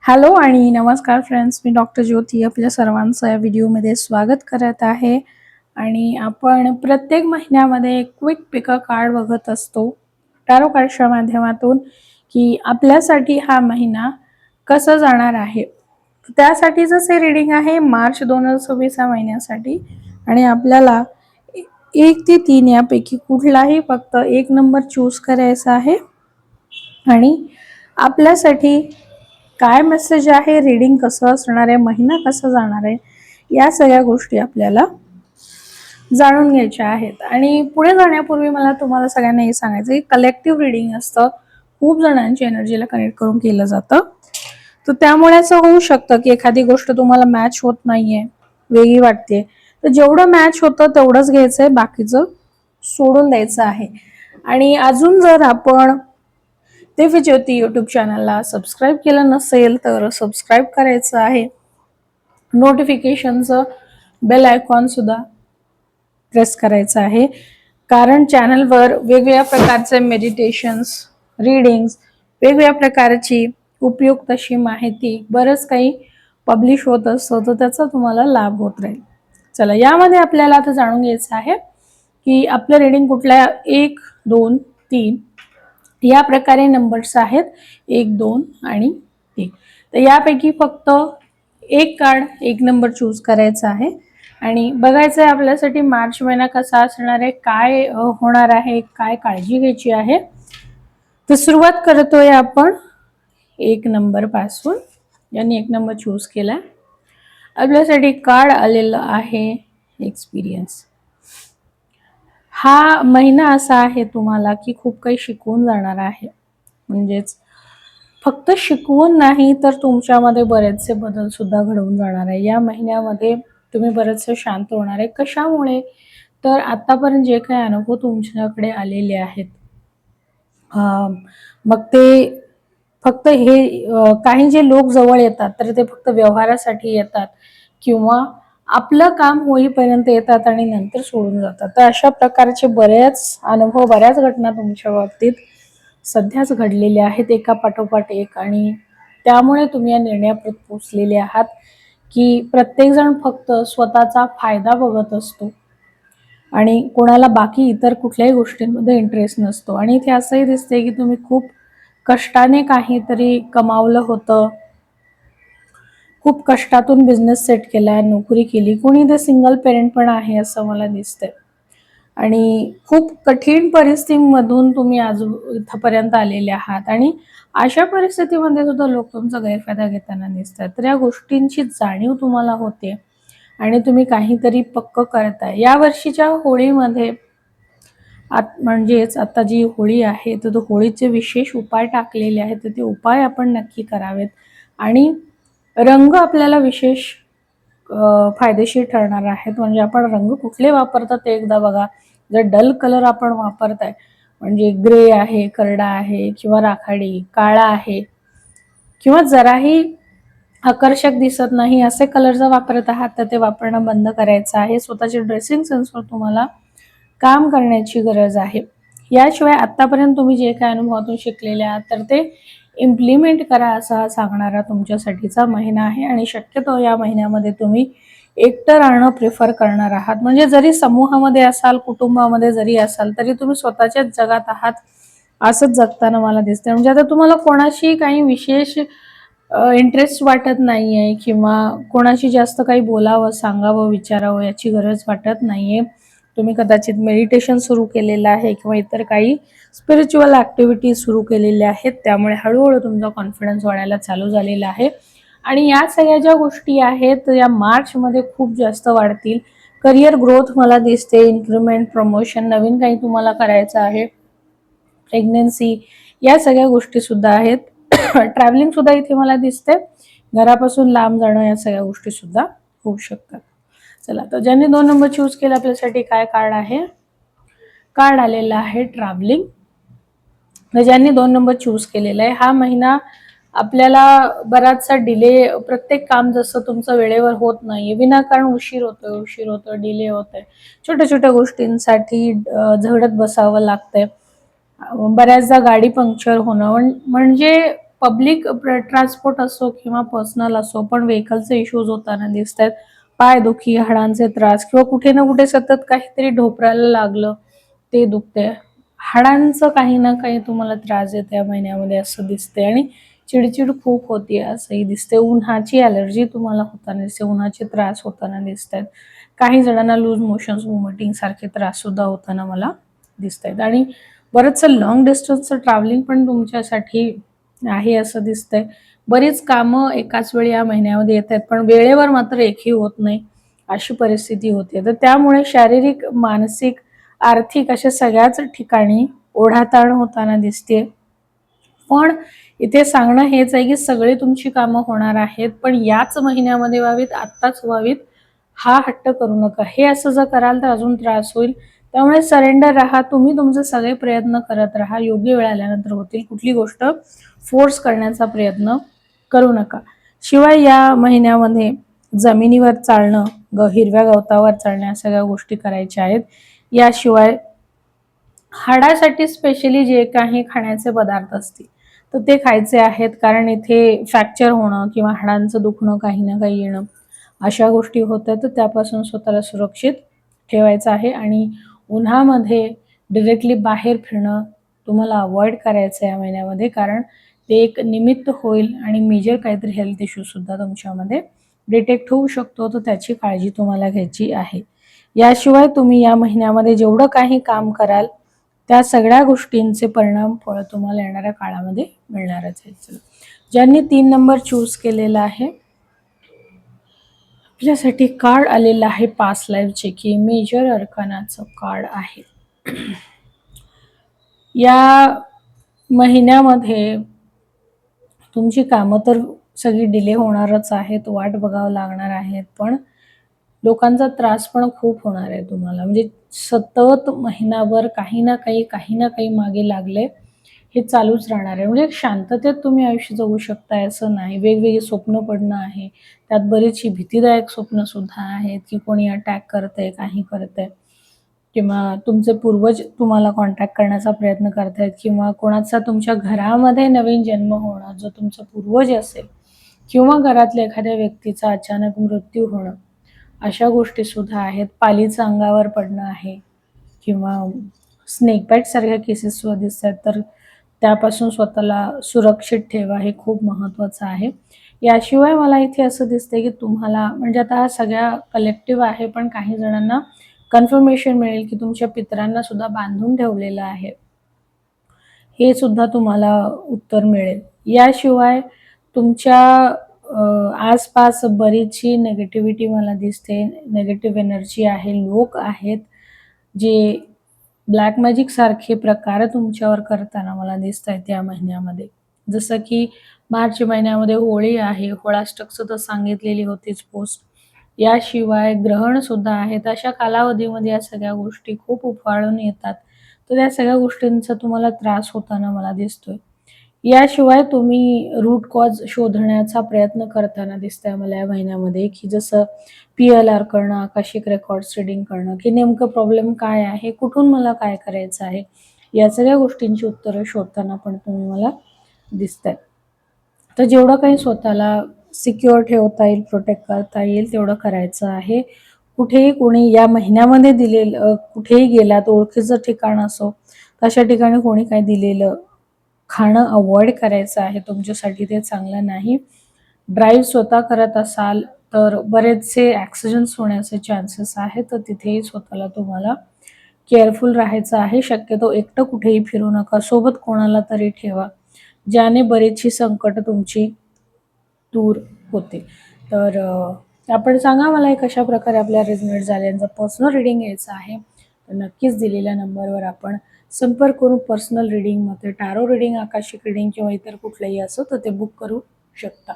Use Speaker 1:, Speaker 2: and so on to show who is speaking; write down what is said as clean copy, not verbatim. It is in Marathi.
Speaker 1: हॅलो आणि नमस्कार फ्रेंड्स, मी डॉक्टर ज्योती आपल्या सर्वांचं या व्हिडिओमध्ये स्वागत करत आहे. आणि आपण प्रत्येक महिन्यामध्ये क्विक पिक कार्ड बघत असतो टॅरो कार्डच्या माध्यमातून की आपल्यासाठी हा महिना कसा जाणार आहे. त्यासाठीच हे रीडिंग आहे मार्च 2026 या महिन्यासाठी. आणि आपल्याला 1 ते 3 यापैकी कुठलाही फक्त एक नंबर चूज करायचा आहे आणि आपल्यासाठी काय मेसेज आहे, रीडिंग कसं असणार आहे, महिना कसा जाणार आहे, या सगळ्या गोष्टी आपल्याला जाणून घ्यायच्या आहेत. आणि पुढे जाण्यापूर्वी मला तुम्हाला सगळ्यांना हे सांगायचं की कलेक्टिव्ह रीडिंग असतं, खूप जणांची एनर्जीला कनेक्ट करून केलं जातं. तर त्यामुळे असं होऊ शकतं की एखादी गोष्ट तुम्हाला मॅच होत नाहीये, वेगळी वाटते, तर जेवढं मॅच होतं तेवढंच घ्यायचंय, बाकीचं सोडून द्यायचं आहे. आणि अजून जर आपण दिव्य ज्योती यूट्यूब चॅनलला सबस्क्राईब केलं नसेल तर सबस्क्राईब करायचं आहे. नोटिफिकेशनचं बेल आयकॉन सुद्धा प्रेस करायचं आहे, कारण चॅनलवर वेगवेगळ्या प्रकारचे मेडिटेशन्स, रीडिंग्स, वेगवेगळ्या प्रकारची उपयुक्त अशी माहिती बरंच काही पब्लिश होत असतं, तर त्याचा तुम्हाला लाभ होत राहील. चला, यामध्ये आपल्याला आता जाणून घ्यायचं आहे की आपलं रीडिंग कुठल्या 1, 2, 3 या प्रकारे नंबर्स आहेत, 1, 2 आणि 3. तर यापैकी फक्त एक कार्ड, एक नंबर चूज करायचा आहे आणि बघायचं आहे आपल्यासाठी मार्च महिना कसा असणार आहे, काय होणार आहे, काय काळजी घ्यायची आहे. तर सुरुवात करतोय आपण 1 नंबर पासून. ज्यांनी 1 नंबर चूज केला आपल्यासाठी कार्ड आलेलं आहे एक्सपिरियन्स. हा महिना असा आहे तुम्हाला की खूप काही शिकवून जाणार आहे. म्हणजेच फक्त शिकवून नाही तर तुमच्यामध्ये बरेचसे बदल सुद्धा घडवून जाणार आहे. या महिन्यामध्ये तुम्ही बरेचसे शांत होणार आहे. कशामुळे? तर आतापर्यंत जे काही अनुभव तुमच्याकडे आलेले आहेत, मग ते फक्त हे काही जे लोक जवळ येतात तर ते फक्त व्यवहारासाठी येतात किंवा आपलं काम होईपर्यंत येतात आणि नंतर सोडून जातात. तर अशा प्रकारचे बरेच अनुभव, बऱ्याच घटना तुमच्या बाबतीत सध्याच घडलेले आहेत, एका पाठोपाठ एक. आणि त्यामुळे तुम्ही या निर्णयापर्यंत पोहोचलेले आहात की प्रत्येकजण फक्त स्वतःचा फायदा बघत असतो आणि कोणाला बाकी इतर कुठल्याही गोष्टींमध्ये इंटरेस्ट नसतो. आणि इथे असंही दिसते की तुम्ही खूप कष्टाने काहीतरी कमावलं होतं, खूप कष्टातून बिझनेस सेट केला, नोकरी केली. कोणी ते सिंगल पेरेंट पण आहे असं मला दिसतंय आणि खूप कठीण परिस्थितीमधून तुम्ही आज इथपर्यंत आलेले आहात आणि अशा परिस्थितीमध्ये सुद्धा लोक तुमचा गैरफायदा घेताना दिसतात. तर या गोष्टींची जाणीव तुम्हाला होते आणि तुम्ही काहीतरी पक्क करताय. या वर्षीच्या होळीमध्ये म्हणजेच आता जी होळी आहे तर होळीचे विशेष उपाय टाकलेले आहेत, तर ते उपाय आपण नक्की करावेत. आणि रंग आपल्याला विशेष फायदेशीर ठरणार आहेत. म्हणजे आपण रंग कुठले वापरतात ते एकदा बघा. जर डल कलर आपण वापरताय, म्हणजे ग्रे आहे, करडा आहे किंवा राखाडी, काळा आहे किंवा जराही आकर्षक दिसत नाही असे कलर जर वापरत आहात तर ते वापरणं बंद करायचं आहे. स्वतःच्या ड्रेसिंग सेन्सवर तुम्हाला काम करण्याची गरज आहे. याशिवाय आतापर्यंत तुम्ही जे काही अनुभवातून शिकलेले आहात तर ते इम्प्लिमेंट करा, असा सांगणारा तुमच्यासाठीचा महिना आहे. आणि शक्यतो या महिन्यामध्ये तुम्ही एकटं राहणं प्रिफर करणार आहात. म्हणजे जरी समूहामध्ये असाल, कुटुंबामध्ये जरी असाल, तरी तुम्ही स्वतःच्याच जगात आहात असंच जगताना मला दिसतंय. म्हणजे आता तुम्हाला कोणाशी काही विशेष इंटरेस्ट वाटत नाहीये किंवा कोणाशी जास्त काही बोलावं, सांगावं, विचारावं याची गरज वाटत नाहीये. तुम्ही कदाचित मेडिटेशन सुरू केलेलं आहे किंवा इतर काही स्पिरिच्युअल ॲक्टिव्हिटीज सुरू केलेल्या आहेत, त्यामुळे हळूहळू तुमचा कॉन्फिडन्स वाढायला चालू झालेला आहे. आणि या सगळ्या ज्या गोष्टी आहेत या मार्चमध्ये खूप जास्त वाढतील. करिअर ग्रोथ मला दिसते, इन्क्रीमेंट, प्रमोशन, नवीन काही तुम्हाला करायचं आहे, प्रेग्नन्सी, या सगळ्या गोष्टी सुद्धा आहेत. ट्रॅव्हलिंग सुद्धा इथे मला दिसते, घरापासून लांब जाणं, या सगळ्या गोष्टी सुद्धा होऊ शकतात. चला, तर ज्यांनी 2 नंबर चूज केला आपल्यासाठी काय कार्ड आहे? कार्ड आलेला आहे ट्रॅव्हलिंग. ज्यांनी 2 नंबर चूज केलेला आहे, हा महिना आपल्याला बराचसा डिले, प्रत्येक काम जसं तुमचं वेळेवर होत नाहीये, विनाकारण उशीर होतोय, डिले होतोय, छोट्या छोट्या गोष्टींसाठी झगडत बसावं लागतंय, बऱ्याचदा गाडी पंक्चर होणं, म्हणजे पब्लिक ट्रान्सपोर्ट असो किंवा पर्सनल असो, पण व्हेकलचे इश्यूज होताना दिसत आहेत. पायदुखी, हाडांचे त्रास किंवा कुठे ना कुठे सतत काहीतरी ढोपरायला लागलं, ते दुखते. हाडांचं काही ना काही तुम्हाला त्रास येतो या महिन्यामध्ये असं दिसते आणि चिडचिड खूप होती असंही दिसते. उन्हाची ॲलर्जी तुम्हाला होताना दिसते, उन्हाचे त्रास होताना दिसत आहेत. काही जणांना लूज मोशन्स, वॉमिटिंग सारखे त्रास सुद्धा होताना मला दिसत आहेत. आणि बरंचसं लॉंग डिस्टन्सचं ट्रॅव्हलिंग पण तुमच्यासाठी आहे असं दिसतंय. बरीच कामं एकाच वेळी या महिन्यामध्ये येत आहेत, पण वेळेवर मात्र एकही होत नाही अशी परिस्थिती होते. तर त्यामुळे शारीरिक, मानसिक, आर्थिक अशा सगळ्याच ठिकाणी ओढाताण होताना दिसते. पण इथे सांगणं हेच आहे की सगळे तुमची कामं होणार आहेत, पण याच महिन्यामध्ये व्हावीत, आत्ताच व्हावीत हा हट्ट करू नका. हे असं जर कराल तर अजून त्रास होईल. त्यामुळे सरेंडर राहा. तुम्ही तुमचे सगळे प्रयत्न करत राहा. योग्य वेळ आल्यानंतर होतील. कुठली गोष्ट फोर्स करण्याचा प्रयत्न करू नका. शिवाय या महिन्यामध्ये जमिनीवर चालणं, हिरव्या गवतावर चालणं या सगळ्या गोष्टी करायच्या आहेत. याशिवाय हाडासाठी स्पेशली जे काही खाण्याचे पदार्थ असतील तर ते खायचे आहेत, कारण इथे फ्रॅक्चर होणं किंवा हाडांचं दुखणं, काही ना काही येणं अशा गोष्टी होतात. तर त्यापासून स्वतःला सुरक्षित ठेवायचं आहे. आणि उन्हामध्ये डिरेक्टली बाहेर फिरणं तुम्हाला अवॉइड करायचं आहे या महिन्यामध्ये, कारण ते एक निमित्त होईल आणि मेजर काहीतरी हेल्थ इश्यू सुद्धा तुमच्यामध्ये डिटेक्ट होऊ शकतो. तर त्याची काळजी तुम्हाला घ्यायची आहे. याशिवाय तुम्ही या महिन्यामध्ये जेवढं काही काम कराल त्या सगळ्या गोष्टींचे परिणाम फळ तुम्हाला येणाऱ्या काळामध्ये मिळणारच आहे. ज्यांनी 3 नंबर चूज केलेला आहे आपल्यासाठी कार्ड आलेलं आहे पास्ट लाईफचे, की मेजर अर्कानाचं कार्ड आहे. या महिन्यामध्ये तुमची कामं तर सगळी डिले होणारच आहेत, वाट बघावं लागणार आहेत, पण लोकांचा त्रास पण खूप होणार आहे तुम्हाला. म्हणजे सतत महिनाभर काही ना काही मागे लागले हे चालूच राहणार आहे. म्हणजे शांततेत तुम्ही आयुष्य जगू शकताय असं नाही. वेगवेगळी स्वप्न पडणं आहे, त्यात बरीचशी भीतीदायक स्वप्न सुद्धा आहेत, की कोणी अटॅक करतंय, काही करतंय किंवा तुमचे पूर्वज तुम्हाला कॉन्टॅक्ट करण्याचा प्रयत्न करतायत किंवा कोणाचा तुमच्या घरामध्ये नवीन जन्म होणं, जो तुमचा पूर्वज असेल किंवा घरातल्या एखाद्या व्यक्तीचा अचानक मृत्यू होणं, अशा गोष्टी सुद्धा आहेत. पालीचं अंगावर पडणं आहे किंवा स्नेक बाईट सारख्या केसेस सुद्धा दिसत आहेत, तर त्यापासून स्वतःला सुरक्षित ठेवा, हे खूप महत्त्वाचं आहे. याशिवाय मला इथे असं दिसतंय की तुम्हाला, म्हणजे आता हा सगळ्या कलेक्टिव्ह आहे, पण काही जणांना कन्फर्मेशन मिळेल की तुमच्या पितरांना सुद्धा बांधून ठेवलेलं आहे, हे सुद्धा तुम्हाला उत्तर मिळेल. याशिवाय तुमच्या आसपास बरीचशी नेगेटिव्हिटी मला दिसते, नेगेटिव्ह एनर्जी आहे, लोक आहेत जे ब्लॅक मॅजिक सारखे प्रकार तुमच्यावर करताना मला दिसत आहेत या महिन्यामध्ये. जसं की मार्च महिन्यामध्ये होळी आहे, होळाष्टक तर सांगितलेली होतीच पोस्ट. याशिवाय ग्रहण सुद्धा आहेत. अशा कालावधीमध्ये या सगळ्या गोष्टी खूप उफाळून येतात. तर त्या सगळ्या गोष्टींचा तुम्हाला त्रास होताना मला दिसतोय. याशिवाय तुम्ही रूट कॉज शोधण्याचा प्रयत्न करताना दिसतंय मला या महिन्यामध्ये, की जसं PLR करणं, आकाशिक रेकॉर्ड्स रीडिंग करणं, की नेमकं प्रॉब्लेम काय आहे, कुठून मला काय करायचं आहे, या सगळ्या गोष्टींची उत्तरं शोधताना पण तुम्ही मला दिसताय. तर जेवढं काही स्वतःला सिक्युअर ठेवता येईल, प्रोटेक्ट करता येईल तेवढं करायचं आहे. कुठेही कोणी या महिन्यामध्ये दिलेलं, कुठेही गेलात, ओळखीचं ठिकाण असो, तशा ठिकाणी कोणी काही दिलेलं खाणं अवॉइड करायचं आहे. तुमच्यासाठी ते चांगलं नाही. ड्राईव्ह स्वतः करत असाल तर बरेचसे ॲक्सिडेंट्स होण्याचे चान्सेस आहेत, तर तिथेही स्वतःला तुम्हाला केअरफुल राहायचं आहे. शक्यतो एकटं कुठेही फिरू नका, सोबत कोणाला तरी ठेवा, ज्याने बरीचशी संकट तुमची दूर होते. तर आपण सांगा मला हे कशा प्रकारे आपल्या रेझोनेट झाले. यांचं पर्सनल रिडिंग घ्यायचं आहे तर नक्कीच दिलेल्या नंबरवर आपण संपर्क करून पर्सनल रिडिंगमध्ये टॅरो रिडिंग, आकाशिक रिडिंग किंवा इतर कुठलंही असो तर ते बुक करू शकता.